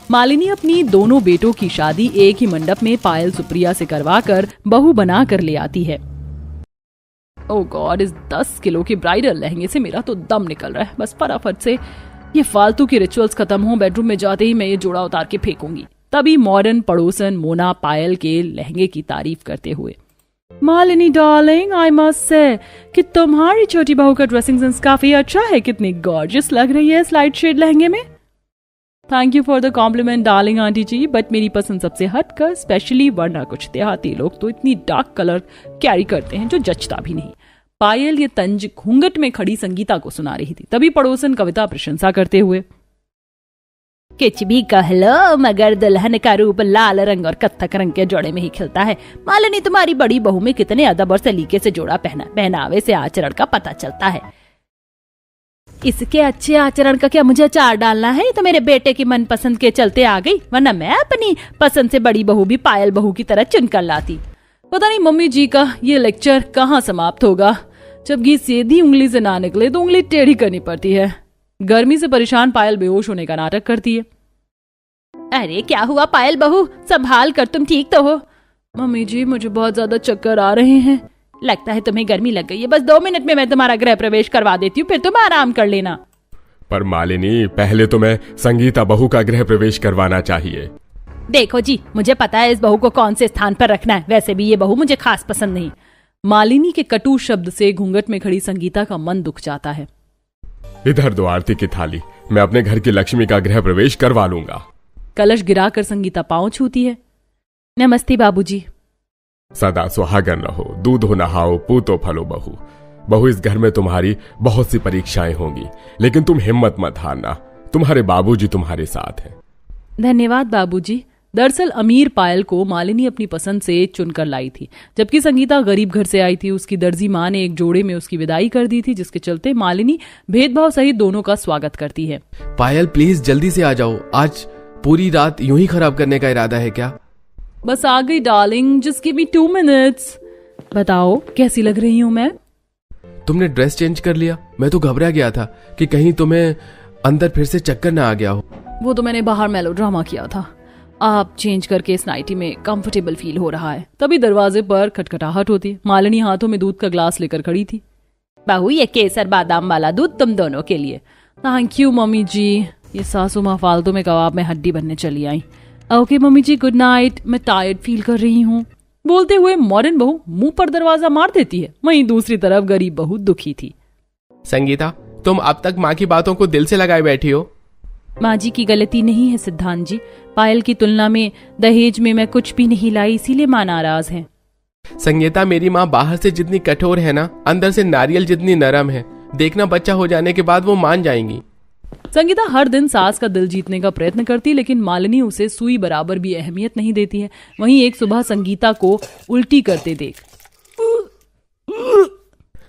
मालिनी अपनी दोनों बेटों की शादी एक ही मंडप में पायल सुप्रिया से करवाकर बहू बना कर ले आती है। ओह गॉड, इस 10 किलो के ब्राइडल लहंगे से मेरा तो दम निकल रहा है। बस फटाफट से ये फालतू की रिचुअल्स खत्म हो, बेडरूम में जाते ही मैं ये जोड़ा उतार के फेंकूंगी। तभी मॉडर्न पड़ोसन मोना पायल के लहंगे की तारीफ करते हुए, Malini darling, I must say कि तुम्हारी छोटी बहू का ड्रेसिंग सेंस काफी अच्छा है। कितनी गॉर्जियस लग रही है इस लाइट शेड लहंगे में। Thank you for the compliment darling aunty ji, but मेरी पसंद सबसे हटकर, स्पेशली वरना कुछ देहाती लोग तो इतनी डार्क कलर कैरी करते हैं जो जचता भी नहीं। पायल ये तंज घूंघट में खड़ी संगीता को सुना रही थी। तभी पड़ोसन कविता प्रशंसा करते हुए, कुछ भी कह लो मगर दुल्हन का रूप लाल रंग और कत्थक रंग के जोड़े में ही खिलता है। मालिनी, तुम्हारी बड़ी बहू में कितने अदब और सलीके से जोड़ा पहनावे से आचरण का पता चलता है। इसके अच्छे आचरण का क्या मुझे अचार डालना है? तो मेरे बेटे की मनपसंद के चलते आ गई, वरना मैं अपनी पसंद से बड़ी बहू भी पायल बहू की तरह चुनकर लाती। पता नहीं मम्मी जी का ये लेक्चर कहाँ समाप्त होगा। जब घी सीधी उंगली से ना निकले तो उंगली टेढ़ी करनी पड़ती है। गर्मी से परेशान पायल बेहोश होने का नाटक करती है। अरे क्या हुआ पायल बहू, संभाल कर, तुम ठीक तो हो? मम्मी जी, मुझे बहुत ज्यादा चक्कर आ रहे हैं। लगता है तुम्हें गर्मी लग गई है। बस 2 मिनट में मैं तुम्हारा गृह प्रवेश करवा देती हूँ, फिर तुम आराम कर लेना। पर मालिनी, पहले तो मैं संगीता बहू का गृह प्रवेश करवाना चाहिए। देखो जी, मुझे पता है इस बहू को कौन से स्थान पर रखना है। वैसे भी ये बहू मुझे खास पसंद नहीं। मालिनी के कटु शब्द से घूंघट में खड़ी संगीता का मन दुख जाता है। इधर दो आरती की थाली, मैं अपने घर की लक्ष्मी का गृह प्रवेश करवा लूंगा। कलश गिराकर संगीता पांव छूती है। नमस्ते बाबूजी। सदा सुहागन रहो, दूधो नहाओ, पूतो फलो बहू। बहू, इस घर में तुम्हारी बहुत सी परीक्षाएं होंगी, लेकिन तुम हिम्मत मत हारना। तुम्हारे बाबूजी तुम्हारे साथ हैं। धन्यवाद बाबूजी। दरअसल अमीर पायल को मालिनी अपनी पसंद से चुनकर लाई थी, जबकि संगीता गरीब घर से आई थी। उसकी दर्जी माँ ने एक जोड़े में उसकी विदाई कर दी थी, जिसके चलते मालिनी भेदभाव सहित दोनों का स्वागत करती है। पायल प्लीज जल्दी से आ जाओ, आज पूरी रात यूं ही खराब करने का इरादा है क्या? बस आ गई darling, just give me 2 minutes. बताओ कैसी लग रही हूँ मैं? तुमने ड्रेस चेंज कर लिया? मैं तो घबरा गया था कि कहीं तुम्हें अंदर फिर से चक्कर ना आ गया हो। वो तो मैंने बाहर मेलोड्रामा किया था। आप चेंज करके इस नाइटी में कंफर्टेबल फील हो रहा है। तभी दरवाजे पर खटखटाहट होती। मालिनी हाथों में दूध का ग्लास लेकर खड़ी थी। बहू, ये केसर बादाम वाला दूध तुम दोनों के लिए। थैंक यू मम्मी जी। ये सासू माँ फालतू में कबाब में हड्डी बनने चली आई। ओके मम्मी जी, गुड नाइट, मैं टायर्ड फील कर रही हूँ। बोलते हुए मॉडर्न बहू मुंह पर दरवाजा मार देती है। वहीं दूसरी तरफ गरीब बहू दुखी थी। संगीता, तुम अब तक माँ की बातों को दिल से लगाए बैठी हो। माँ जी की गलती नहीं है सिद्धांत जी। पायल की तुलना में दहेज में मैं कुछ भी नहीं लाई, इसीलिए माँ नाराज है। संगीता, मेरी माँ बाहर से जितनी कठोर है ना, अंदर से नारियल जितनी नरम है। देखना, बच्चा हो जाने के बाद वो मान जाएंगी। संगीता हर दिन सास का दिल जीतने का प्रयत्न करती, लेकिन मालिनी उसे सुई बराबर भी अहमियत नहीं देती है। वहीं एक सुबह संगीता को उल्टी करते देख,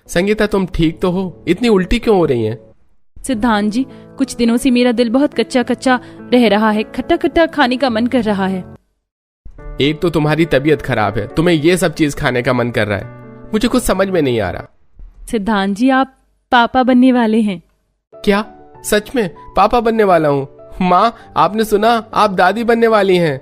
संगीता तुम ठीक तो हो? इतनी उल्टी क्यों हो रही हैं? सिद्धांत जी, कुछ दिनों से मेरा दिल बहुत कच्चा कच्चा रह रहा है। खट्टा खट्टा खाने का मन कर रहा है। एक तो तुम्हारी तबीयत खराब है, तुम्हें ये सब चीज खाने का मन कर रहा है। मुझे कुछ समझ में नहीं आ रहा। सिद्धांत जी, आप पापा बनने वाले हैं। क्या? सच में पापा बनने वाला हूँ? माँ, आपने सुना, आप दादी बनने वाली हैं।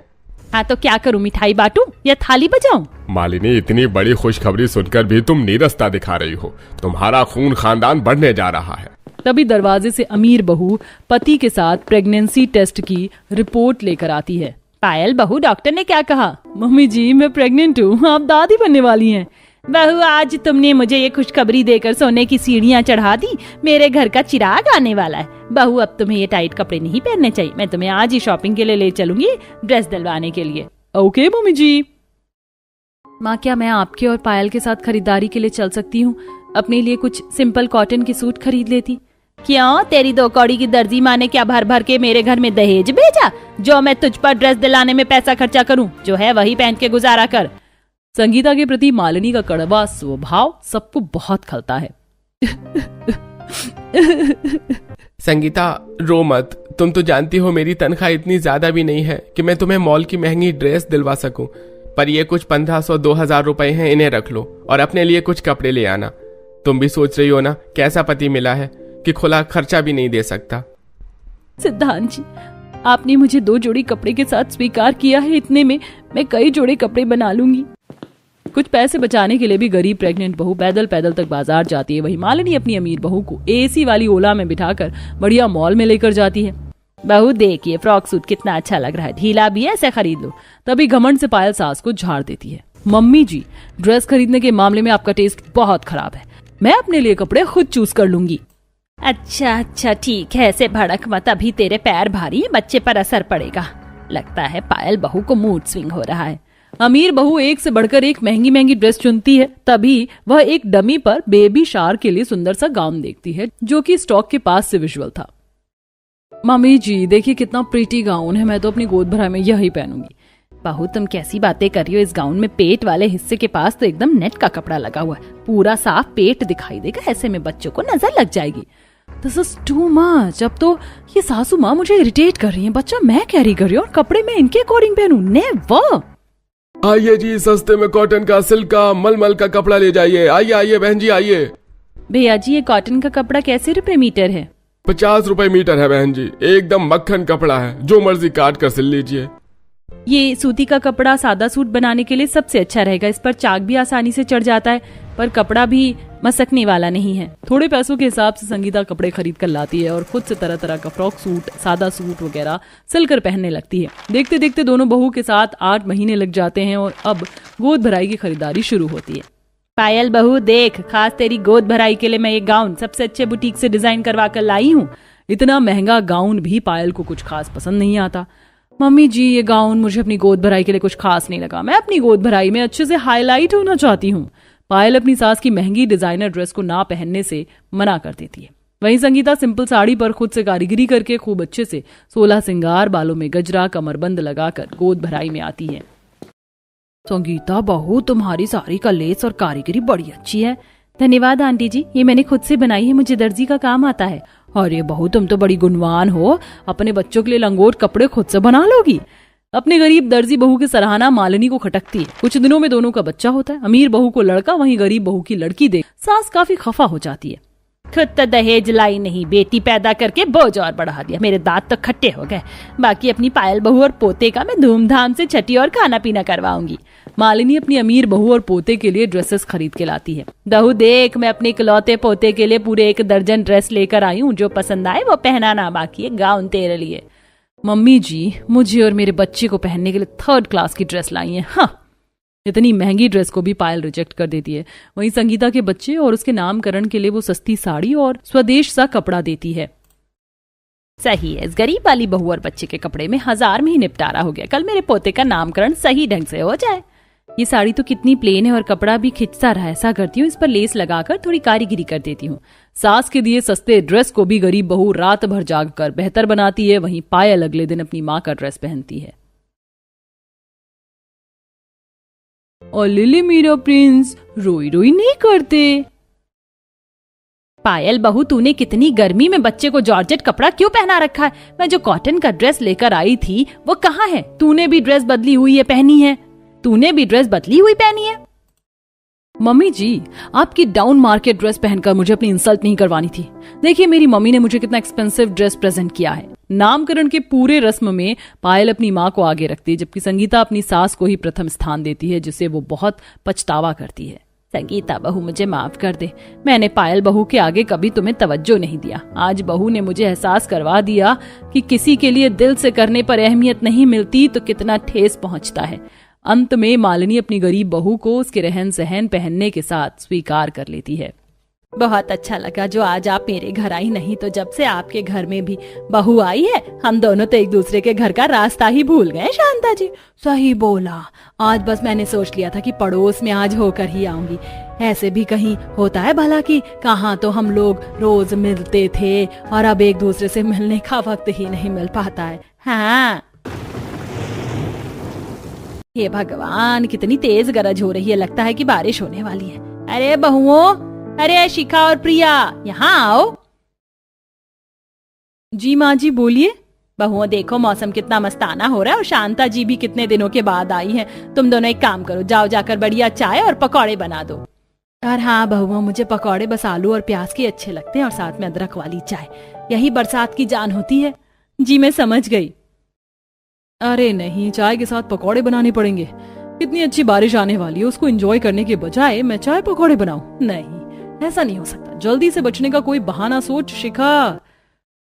हाँ तो क्या करूँ, मिठाई बांटूं या थाली बजाऊं? मालिनी, इतनी बड़ी खुशखबरी सुनकर भी तुम नीरसता दिखा रही हो। तुम्हारा खून खानदान बढ़ने जा रहा है। तभी दरवाजे से अमीर बहू पति के साथ प्रेगनेंसी टेस्ट की रिपोर्ट लेकर आती है। पायल बहू, डॉक्टर ने क्या कहा? मम्मी जी, मैं प्रेग्नेंट हूँ, आप दादी बनने वाली हैं। बहू, आज तुमने मुझे ये खुशखबरी देकर सोने की सीढ़ियाँ चढ़ा दी। मेरे घर का चिराग आने वाला है। बहू, अब तुम्हें ये टाइट कपड़े नहीं पहनने चाहिए। मैं तुम्हें आज ही शॉपिंग के लिए ले चलूंगी, ड्रेस दिलवाने के लिए। ओके मम्मी जी। माँ, क्या मैं आपके और पायल के साथ खरीदारी के लिए चल सकती हूँ? अपने लिए कुछ सिंपल कॉटन के सूट खरीद लेती। क्यों, तेरी 2 कौड़ी की दर्जी माँ ने क्या भर भर के मेरे घर में दहेज भेजा जो मैं तुझ पर ड्रेस दिलाने में पैसा खर्चा करूं? जो है वही पहन के गुजारा कर। संगीता के प्रति मालिनी का कड़वा स्वभाव सबको बहुत खलता है। संगीता, रो मत। तुम तो जानती हो मेरी तनख्वाह इतनी ज्यादा भी नहीं है कि मैं तुम्हें मॉल की महंगी ड्रेस दिलवा सकूं। पर ये कुछ 1500-2000 रुपए हैं, इन्हें रख लो और अपने लिए कुछ कपड़े ले आना। तुम भी सोच रही हो ना, कैसा पति मिला है कि खुला खर्चा भी नहीं दे सकता। सिद्धांत जी, आपने मुझे 2 जोड़ी कपड़े के साथ स्वीकार किया है, इतने में मैं कई जोड़े कपड़े बना लूंगी। कुछ पैसे बचाने के लिए भी गरीब प्रेग्नेंट बहू पैदल पैदल तक बाजार जाती है। वही मालिनी अपनी अमीर बहू को एसी वाली ओला में बिठाकर बढ़िया मॉल में लेकर जाती है। बहू देखिए फ्रॉक सूट कितना अच्छा लग रहा है, ढीला भी है, ऐसे खरीद लो। तभी घमंड से पायल सास को झाड़ देती है। मम्मी जी, ड्रेस खरीदने के मामले में आपका टेस्ट बहुत खराब है, मैं अपने लिए कपड़े खुद चूज कर लूंगी। अच्छा ठीक है, ऐसे भड़क मत, अभी तेरे पैर भारी है, बच्चे पर असर पड़ेगा। लगता है पायल बहू को मूड स्विंग हो रहा है। अमीर बहू एक से बढ़कर एक महंगी महंगी ड्रेस चुनती है। तभी वह एक डमी पर बेबी शार के लिए सुंदर सा गाउन देखती है जो कि स्टॉक के पास से विजुअल था। मम्मी जी देखिए कितना प्रीटी गाउन है, मैं तो अपनी गोद भराई में यही पहनूंगी। बहू तुम कैसी बातें कर रही हो, इस गाउन में पेट वाले हिस्से के पास तो एकदम नेट का कपड़ा लगा हुआ है, पूरा साफ पेट दिखाई देगा, ऐसे में बच्चों को नजर लग जाएगी। This is too much. अब तो ये सासू माँ मुझे इरिटेट कर रही है, बच्चा मैं कैरी कर रही हूँ और कपड़े में इनके अकॉर्डिंग पहनूं, नेवर। आइए जी, सस्ते में कॉटन का, सिल्क का, मलमल का कपड़ा ले जाइए। आइए आइए बहन जी आइए। भैया जी ये कॉटन का कपड़ा कैसे रुपए मीटर है? 50 रुपए मीटर है बहन जी, एकदम मक्खन कपड़ा है, जो मर्जी काट कर सिल लीजिए। ये सूती का कपड़ा सादा सूट बनाने के लिए सबसे अच्छा रहेगा, इस पर चाक भी आसानी से चढ़ जाता है, पर कपड़ा भी मसकने वाला नहीं है। थोड़े पैसों के हिसाब से संगीता कपड़े खरीद कर लाती है और खुद से तरह तरह का फ्रॉक सूट, सादा सूट वगैरह सिलकर पहनने लगती है। देखते देखते दोनों बहू के साथ 8 महीने लग जाते हैं और अब गोद भराई की खरीदारी शुरू होती है। पायल बहू देख, खास तेरी गोद भराई के लिए मैं ये गाउन सबसे अच्छे बुटीक से डिजाइन करवा कर लाई हूँ। इतना महंगा गाउन भी पायल को कुछ खास पसंद नहीं आता। मम्मी जी ये गाउन मुझे अपनी गोद भराई के लिए कुछ खास नहीं लगा, मैं अपनी गोद भराई में अच्छे से हाईलाइट होना चाहती हूँ। पायल अपनी सास की महंगी डिजाइनर ड्रेस को ना पहनने से मना कर देती है। वहीं संगीता सिंपल साड़ी पर खुद से कारीगरी करके खूब अच्छे से 16 सिंगार, बालों में गजरा, कमरबंद लगाकर गोद भराई में आती है। संगीता बहू तुम्हारी साड़ी का लेस और कारीगरी बड़ी अच्छी है। धन्यवाद आंटी जी, ये मैंने खुद से बनाई है, मुझे दर्जी का काम आता है। अरे बहू तुम तो बड़ी गुणवान हो, अपने बच्चों के लिए लंगोट कपड़े खुद से बना लोगी। अपने गरीब दर्जी बहू की सराहना मालिनी को खटकती है। कुछ दिनों में दोनों का बच्चा होता है। अमीर बहू को लड़का, वहीं गरीब बहू की लड़की देख सास काफी खफा हो जाती है। खुद तो दहेज लाई नहीं, बेटी पैदा करके बोझ और बढ़ा दिया, मेरे दांत तो खट्टे हो गए। बाकी अपनी पायल बहू और पोते का मैं धूमधाम से छठी और खाना पीना करवाऊंगी। मालिनी अपनी अमीर बहू और पोते के लिए ड्रेसेस खरीद के लाती है। बहू देख, मैं अपने इकलौते पोते के लिए पूरे 1 दर्जन ड्रेस लेकर आई हूँ, जो पसंद आए वो पहनाना, बाकी है गाउन तेरे लिए। मम्मी जी मुझे और मेरे बच्चे को पहनने के लिए 3rd क्लास की ड्रेस लाई है। हाँ, इतनी महंगी ड्रेस को भी पायल रिजेक्ट कर देती है। वहीं संगीता के बच्चे और उसके नामकरण के लिए वो सस्ती साड़ी और स्वदेश सा कपड़ा देती है। सही है, इस गरीब वाली बहू और बच्चे के कपड़े में 1000 में ही निपटारा हो गया। कल मेरे पोते का नामकरण सही ढंग से हो जाए। ये साड़ी तो कितनी प्लेन है और कपड़ा भी खिंचता रहा। ऐसा करती हूँ, इस पर लेस लगाकर थोड़ी कारीगरी कर देती हूँ। सास के दिए सस्ते ड्रेस को भी गरीब बहू रात भर जाग कर बेहतर बनाती है। वहीं पायल अगले दिन अपनी माँ का ड्रेस पहनती है। और लिली मेरा प्रिंस रोई रोई नहीं करते। पायल बहू तूने कितनी गर्मी में बच्चे को जॉर्जेट कपड़ा क्यों पहना रखा है? मैं जो कॉटन का ड्रेस लेकर आई थी वो कहाँ है? तूने भी ड्रेस बदली हुई है पहनी है? तूने भी ड्रेस बदली हुई पहनी है? मम्मी जी आपकी डाउन मार्केट ड्रेस पहनकर मुझे अपनी इंसल्ट नहीं करवानी थी। देखिए मेरी मम्मी ने मुझे कितना एक्सपेंसिव ड्रेस प्रेजेंट किया है। नामकरण के पूरे रस्म में पायल अपनी माँ को आगे रखती है, जबकि संगीता अपनी सास को ही प्रथम स्थान देती है, जिसे वो बहुत पछतावा करती है। संगीता बहू मुझे माफ कर दे, मैंने पायल बहू के आगे कभी तुम्हें तवज्जो नहीं दिया। आज बहू ने मुझे एहसास करवा दिया कि किसी के लिए दिल से करने पर अहमियत नहीं मिलती तो कितना ठेस पहुंचता है। अंत में मालिनी अपनी गरीब बहू को उसके रहन सहन पहनने के साथ स्वीकार कर लेती है। बहुत अच्छा लगा जो आज आप मेरे घर आई, नहीं तो जब से आपके घर में भी बहू आई है हम दोनों तो एक दूसरे के घर का रास्ता ही भूल गए। शांता जी सही बोला, आज बस मैंने सोच लिया था कि पड़ोस में आज होकर ही आऊंगी। ऐसे भी कहीं होता है भला कि कहाँ तो हम लोग रोज मिलते थे और अब एक दूसरे से मिलने का वक्त ही नहीं मिल पाता है। हाँ हे भगवान, कितनी तेज गरज हो रही है, लगता है कि बारिश होने वाली है। अरे बहुओं, अरे शिखा और प्रिया यहाँ आओ। जी माँ जी बोलिए। बहुओं देखो मौसम कितना मस्ताना हो रहा है और शांता जी भी कितने दिनों के बाद आई हैं। तुम दोनों एक काम करो, जाओ जाकर बढ़िया चाय और पकौड़े बना दो। और हाँ बहुओं, मुझे पकौड़े बस आलू और प्याज के अच्छे लगते हैं और साथ में अदरक वाली चाय, यही बरसात की जान होती है। जी मैं समझ गई। अरे नहीं, चाय के साथ पकौड़े बनाने पड़ेंगे। इतनी अच्छी बारिश आने वाली है, उसको एंजॉय करने के बजाय मैं चाय पकौड़े बनाऊं? नहीं, ऐसा नहीं हो सकता। जल्दी से बचने का कोई बहाना सोच शिखा।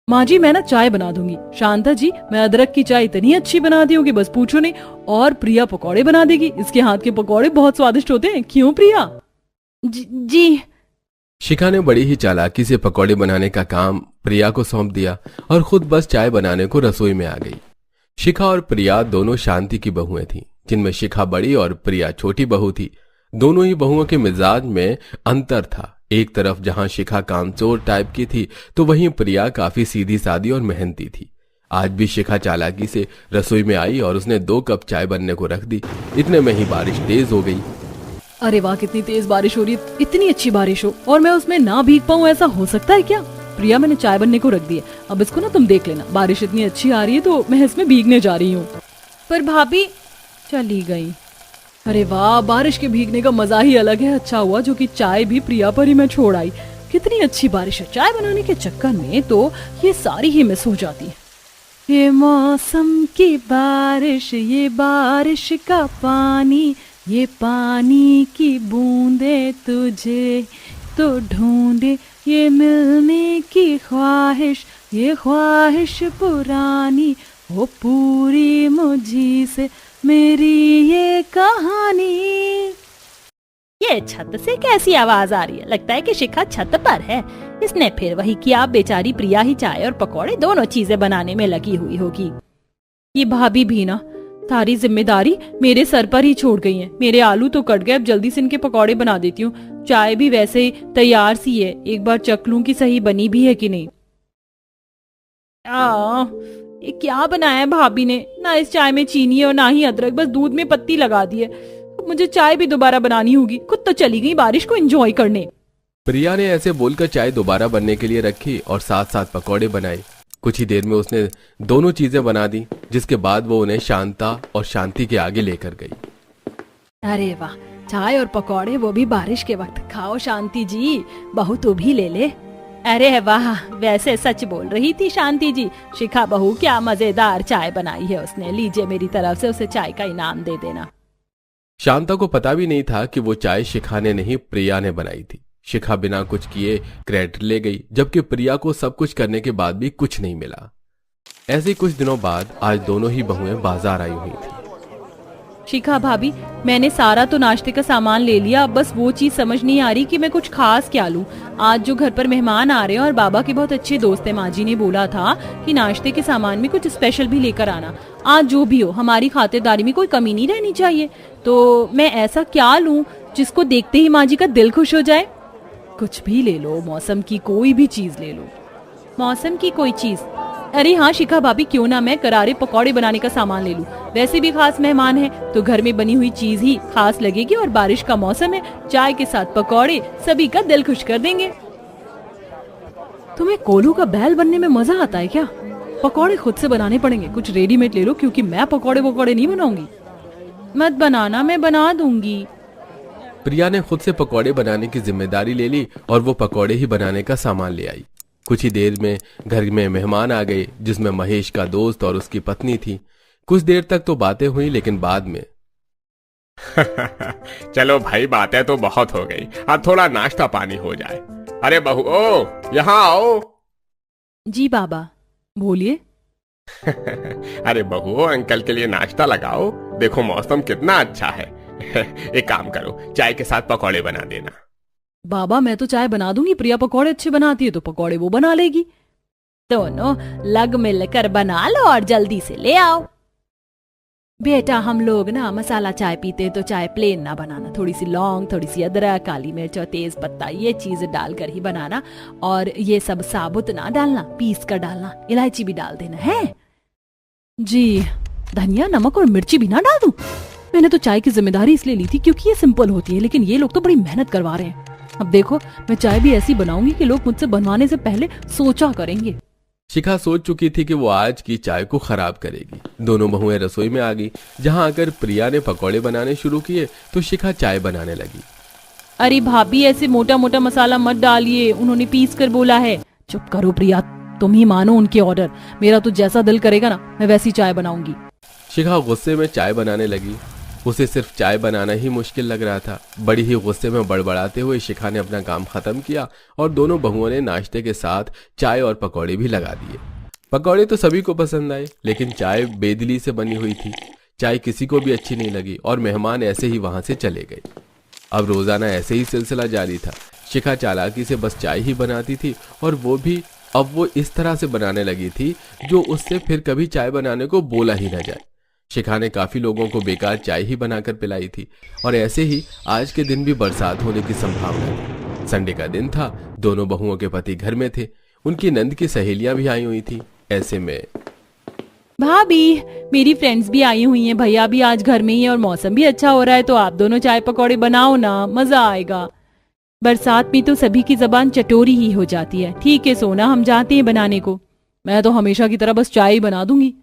माँ जी, मैं ना चाय बना दूंगी। शांता जी, मैं अदरक की चाय इतनी अच्छी बनाती हूँ कि बस पूछो नहीं। और प्रिया पकौड़े बना देगी, इसके हाथ के पकौड़े बहुत स्वादिष्ट होते हैं। क्यों प्रिया? जी। शिखा ने बड़ी ही चालाकी से पकौड़े बनाने का काम प्रिया को सौंप दिया और खुद बस चाय बनाने को रसोई में आ गई। शिखा और प्रिया दोनों शांति की बहुएं थीं, जिनमें शिखा बड़ी और प्रिया छोटी बहू थी। दोनों ही बहुओं के मिजाज में अंतर था। एक तरफ जहां शिखा कामचोर टाइप की थी, तो वहीं प्रिया काफी सीधी सादी और मेहनती थी। आज भी शिखा चालाकी से रसोई में आई और उसने 2 कप चाय बनने को रख दी। इतने में ही बारिश तेज हो गई। अरे वाह, कितनी तेज बारिश हो रही है। इतनी अच्छी बारिश हो और मैं उसमें ना भीग पाऊं, ऐसा हो सकता है क्या? प्रिया, मैंने चाय बनने को रख दी है, अब इसको ना तुम देख लेना। बारिश इतनी अच्छी आ रही है तो मैं इसमें भीगने जा रही हूँ। पर भाभी चली गई। अरे वाह, बारिश के भीगने का मजा ही अलग है। अच्छा हुआ जो कि चाय भी प्रिया पर ही मैं छोड़ आई। कितनी अच्छी बारिश है। चाय बनाने के चक्कर में तो ये सारी ही मिस हो जाती है। ये मौसम की बारिश, ये बारिश का पानी, ये पानी की बूंदे तुझे तो ढूंढे, ये मिलने की ख्वाहिश, ये ख्वाहिश पुरानी, वो पूरी मुझी से मेरी ये कहानी। ये छत से कैसी आवाज आ रही है? लगता है कि शिखा छत पर है। इसने फिर वही किया। बेचारी प्रिया ही चाय और पकौड़े दोनों चीजें बनाने में लगी हुई होगी। ये भाभी भी ना सारी जिम्मेदारी मेरे सर पर ही छोड़ गई है। मेरे आलू तो कट गए, अब जल्दी से इनके पकौड़े बना देती हूँ। चाय भी वैसे ही तैयार सी है, एक बार चख लूं कि सही बनी भी है कि नहीं। ये क्या बनाया है भाभी ने? ना इस चाय में चीनी है और ना ही अदरक, बस दूध में पत्ती लगा दी है। मुझे चाय भी दोबारा बनानी होगी। खुद तो चली गई बारिश को एंजॉय करने। प्रिया ने ऐसे बोलकर चाय दोबारा बनने के लिए रखी और साथ साथ पकौड़े बनाए। कुछ ही देर में उसने दोनों चीजें बना दी, जिसके बाद वो उन्हें शांता और शांति के आगे लेकर गई। अरे वाह, चाय और पकौड़े, वो भी बारिश के वक्त। खाओ शांति जी, बहू तू भी ले ले। अरे वाह, वैसे सच बोल रही थी शांति जी। शिखा बहू क्या मजेदार चाय बनाई है उसने। लीजिए, मेरी तरफ से उसे चाय का इनाम दे देना। शांता को पता भी नहीं था कि वो चाय शिखा ने नहीं, प्रिया ने बनाई थी। शिखा बिना कुछ किए क्रेडिट ले गई, जबकि प्रिया को सब कुछ करने के बाद भी कुछ नहीं मिला। ऐसे कुछ दिनों बाद आज दोनों ही बहुएं बाजार आई हुई थी। शिखा भाभी, मैंने सारा तो नाश्ते का सामान ले लिया, अब बस वो चीज समझ नहीं आ रही कि मैं कुछ खास क्या लूं। आज जो घर पर मेहमान आ रहे हैं और बाबा के बहुत अच्छे दोस्त हैं, माँ जी ने बोला था कि नाश्ते के सामान में कुछ स्पेशल भी लेकर आना। आज जो भी हो, हमारी खातिरदारी में कोई कमी नहीं रहनी चाहिए। तो मैं ऐसा क्या लूं जिसको देखते ही माँ जी का दिल खुश हो जाए? कुछ भी ले लो, मौसम की कोई भी चीज ले लो। मौसम की कोई चीज? अरे हाँ शिखा भाभी, क्यों ना मैं करारे पकौड़े बनाने का सामान ले लूं। वैसे भी खास मेहमान है तो घर में बनी हुई चीज ही खास लगेगी, और बारिश का मौसम है, चाय के साथ पकौड़े सभी का दिल खुश कर देंगे। तुम्हें कोलू का बैल बनने में मजा आता है क्या? पकौड़े खुद से बनाने पड़ेंगे। कुछ रेडीमेड ले लो, क्योंकि मैं पकौड़े नहीं बनाऊंगी। मत बनाना, मैं बना दूंगी। प्रिया ने खुद से पकौड़े बनाने की जिम्मेदारी ले ली और वो पकौड़े ही बनाने का सामान ले आई। कुछ ही देर में घर में मेहमान आ गए, जिसमें महेश का दोस्त और उसकी पत्नी थी। कुछ देर तक तो बातें हुई, लेकिन बाद में चलो भाई, बातें तो बहुत हो गई, अब थोड़ा नाश्ता पानी हो जाए। अरे बहू, ओ यहाँ आओ। जी बाबा, बोलिए। अरे बहू, अंकल के लिए नाश्ता लगाओ। देखो मौसम कितना अच्छा है। एक काम करो, चाय के साथ पकौड़े बना देना। बाबा, मैं तो चाय बना दूंगी, प्रिया पकौड़े अच्छे बनाती है तो पकौड़े वो बना लेगी। दोनों लग मिलकर बना लो और जल्दी से ले आओ। बेटा, हम लोग ना मसाला चाय पीते हैं तो चाय प्लेन ना बनाना, थोड़ी सी लौंग, थोड़ी सी अदरक, काली मिर्च और तेज पत्ता, ये चीज डालकर ही बनाना। और ये सब साबुत ना डालना, पीस कर डालना। इलायची भी डाल देना है जी। धनिया, नमक और मिर्ची भी ना डाल दूं? मैंने तो चाय की जिम्मेदारी इसलिए ली थी क्योंकि ये सिंपल होती है, लेकिन ये लोग तो बड़ी मेहनत करवा रहे हैं। अब देखो, मैं चाय भी ऐसी बनाऊंगी कि लोग मुझसे बनवाने से पहले सोचा करेंगे। शिखा सोच चुकी थी कि वो आज की चाय को खराब करेगी। दोनों बहुएं रसोई में आ गई। जहां आकर प्रिया ने पकौड़े बनाने शुरू किए तो शिखा चाय बनाने लगी। अरे भाभी, ऐसे मोटा मोटा मसाला मत डालिए, उन्होंने पीस कर बोला है। चुप करो प्रिया, तुम ही मानो उनके ऑर्डर। मेरा तो जैसा दिल करेगा ना, मैं वैसी चाय बनाऊंगी। शिखा गुस्से में चाय बनाने लगी। उसे सिर्फ चाय बनाना ही मुश्किल लग रहा था। बड़ी ही गुस्से में बड़बड़ाते हुए शिखा ने अपना काम खत्म किया और दोनों बहुओं ने नाश्ते के साथ चाय और पकौड़े भी लगा दिए। पकौड़े तो सभी को पसंद आए, लेकिन चाय बेदिली से बनी हुई थी। चाय किसी को भी अच्छी नहीं लगी और मेहमान ऐसे ही वहां से चले गए। अब रोजाना ऐसे ही सिलसिला जारी था। शिखा चालाकी से बस चाय ही बनाती थी और वो भी अब वो इस तरह से बनाने लगी थी जो उससे फिर कभी चाय बनाने को बोला ही न जाए। शिखा ने काफी लोगों को बेकार चाय ही बनाकर पिलाई थी और ऐसे ही आज के दिन भी बरसात होने की संभावना थी। संडे का दिन था। दोनों बहुओं के पति घर में थे। उनकी नंद की सहेलियां भी आई हुई थी। ऐसे में भाभी, मेरी फ्रेंड्स भी आई हुई हैं, भैया भी आज घर में ही है और मौसम भी अच्छा हो रहा है, तो आप दोनों चाय पकौड़े बनाओ ना, मजा आएगा। बरसात में तो सभी की जबान चटोरी ही हो जाती है। ठीक है सोना, हम जाते हैं बनाने को। मैं तो हमेशा की तरह बस चाय ही बना दूंगी।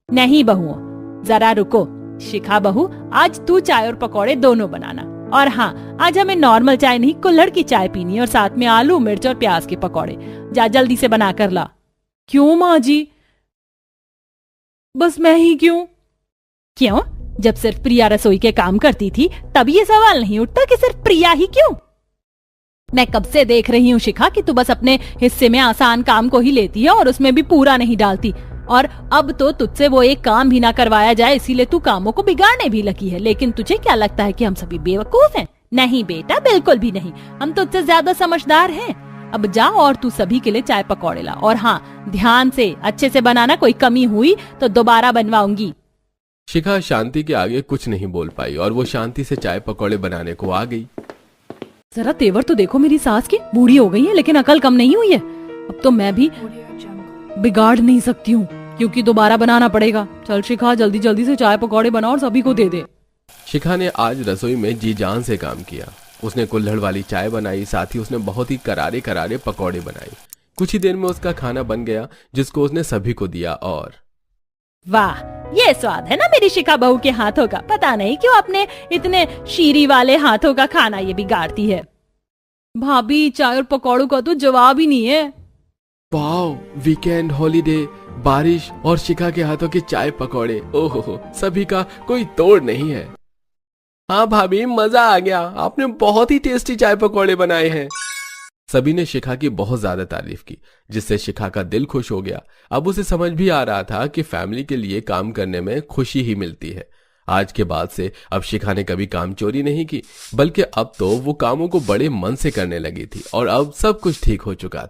नहीं बहुओं, जरा रुको। शिखा बहू, आज तू चाय और पकौड़े दोनों बनाना। और हाँ, आज हमें नॉर्मल चाय नहीं, कुल्हड़ की चाय पीनी है और साथ में आलू मिर्च और प्याज के पकौड़े। जा जल्दी से बना कर ला। क्यों माँ जी? बस मैं ही क्यों? क्यों? जब सिर्फ प्रिया रसोई के काम करती थी तब ये सवाल नहीं उठता कि सिर्फ प्रिया ही क्यों? मैं कब से देख रही हूँ शिखा कि तू बस अपने हिस्से में आसान काम को ही लेती है और उसमें भी पूरा नहीं डालती। और अब तो तुझसे वो एक काम भी ना करवाया जाए, इसीलिए तू कामों को बिगाड़ने भी लगी है। लेकिन तुझे क्या लगता है कि हम सभी बेवकूफ हैं? नहीं बेटा, बिल्कुल भी नहीं। हम तुझसे ज्यादा समझदार हैं। अब जा और तू सभी के लिए चाय पकौड़े ला। और हाँ, ध्यान से अच्छे से बनाना, कोई कमी हुई तो दोबारा बनवाऊंगी। शिखा शांति के आगे कुछ नहीं बोल पाई और वो शांति से चाय पकौड़े बनाने को आ गई। जरा तेवर तो देखो मेरी सास की, बूढ़ी हो गई है लेकिन अकल कम नहीं हुई है। अब तो मैं भी बिगाड़ नहीं सकती हूँ क्योंकि दोबारा बनाना पड़ेगा। चल शिखा, जल्दी जल्दी से चाय पकौड़े बना और सभी को दे दे। शिखा ने आज रसोई में जी जान से काम किया। उसने कुल्हड़ वाली चाय बनाई, साथ ही उसने बहुत ही करारे करारे पकौड़े बनाए। कुछ ही देर में उसका खाना बन गया जिसको उसने सभी को दिया। और वाह, ये स्वाद है ना मेरी शिखा बहू के हाथों का। पता नहीं क्यों अपने इतने शीरी वाले हाथों का खाना ये बिगाड़ती है। भाभी, चाय और पकौड़ों का तो जवाब ही नहीं है। वाओ, वीकेंड, हॉलीडे, बारिश और शिखा के हाथों के चाय पकौड़े, ओहो, सभी का कोई तोड़ नहीं है। हाँ भाभी, मजा आ गया। आपने बहुत ही टेस्टी चाय पकौड़े बनाए हैं। सभी ने शिखा की बहुत ज्यादा तारीफ की, जिससे शिखा का दिल खुश हो गया। अब उसे समझ भी आ रहा था कि फैमिली के लिए काम करने में खुशी ही मिलती है। आज के बाद से अब शिखा ने कभी काम चोरी नहीं की, बल्कि अब तो वो कामों को बड़े मन से करने लगी थी और अब सब कुछ ठीक हो चुका था।